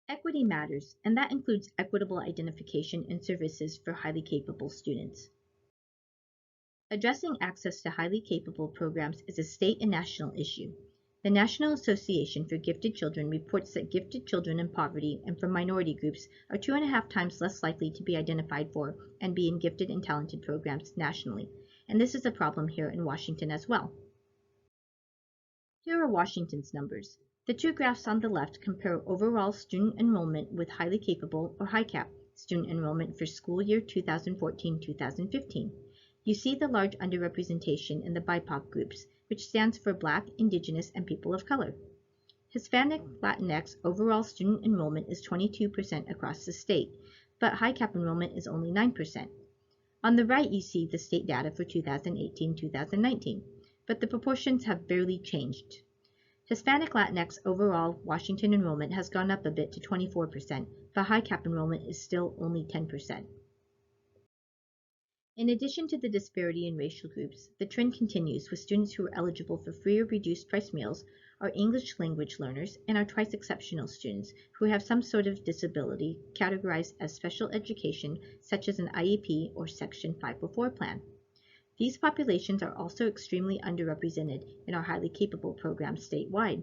Equity matters, and that includes equitable identification and services for highly capable students. Addressing access to highly capable programs is a state and national issue. The National Association for Gifted Children reports that gifted children in poverty and from minority groups are 2.5 times less likely to be identified for and be in gifted and talented programs nationally, and this is a problem here in Washington as well. Here are Washington's numbers. The two graphs on the left compare overall student enrollment with highly capable or HICAP student enrollment for school year 2014-2015. You see the large underrepresentation in the BIPOC groups, which stands for Black, Indigenous, and People of Color. Hispanic Latinx overall student enrollment is 22% across the state, but HICAP enrollment is only 9%. On the right you see the state data for 2018-2019, but the proportions have barely changed. Hispanic Latinx overall Washington enrollment has gone up a bit to 24%, but HICAP enrollment is still only 10%. In addition to the disparity in racial groups, the trend continues with students who are eligible for free or reduced price meals, are English language learners, and are twice exceptional students who have some sort of disability categorized as special education, such as an IEP or Section 504 plan. These populations are also extremely underrepresented in our highly capable programs statewide.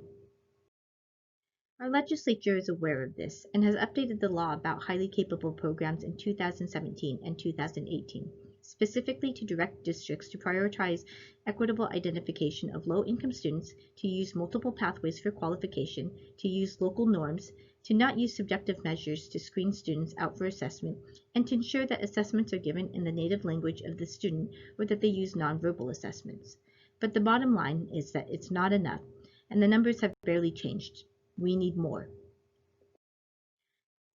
Our legislature is aware of this and has updated the law about highly capable programs in 2017 and 2018, specifically to direct districts to prioritize equitable identification of low-income students, to use multiple pathways for qualification, to use local norms, to not use subjective measures to screen students out for assessment, and to ensure that assessments are given in the native language of the student or that they use nonverbal assessments. But the bottom line is that it's not enough, and the numbers have barely changed. We need more.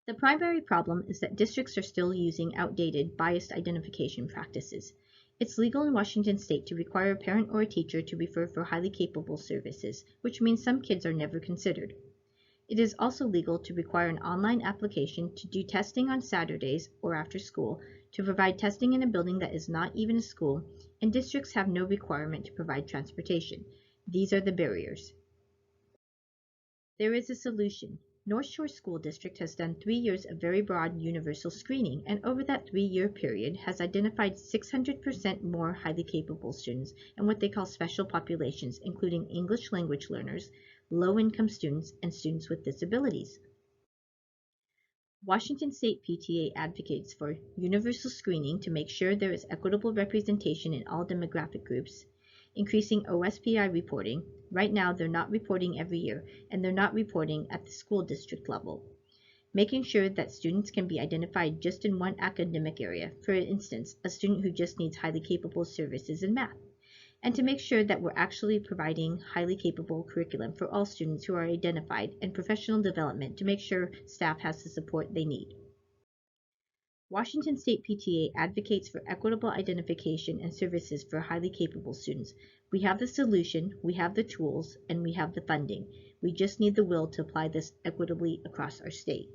The primary problem is that districts are still using outdated, biased identification practices. It's legal in Washington state to require a parent or a teacher to refer for highly capable services, which means some kids are never considered. It is also legal to require an online application to do testing on Saturdays or after school, to provide testing in a building that is not even a school, and districts have no requirement to provide transportation. These are the barriers. There is a solution. North Shore School District has done 3 years of very broad universal screening, and over that 3-year period has identified 600% more highly capable students and what they call special populations, including English language learners, low-income students, and students with disabilities. Washington State PTA advocates for universal screening to make sure there is equitable representation in all demographic groups, increasing OSPI reporting. Right now, they're not reporting every year, and they're not reporting at the school district level. Making sure that students can be identified just in one academic area, for instance, a student who just needs highly capable services in math. And to make sure that we're actually providing highly capable curriculum for all students who are identified, and professional development to make sure staff has the support they need. Washington State PTA advocates for equitable identification and services for highly capable students. We have the solution, we have the tools, and we have the funding. We just need the will to apply this equitably across our state.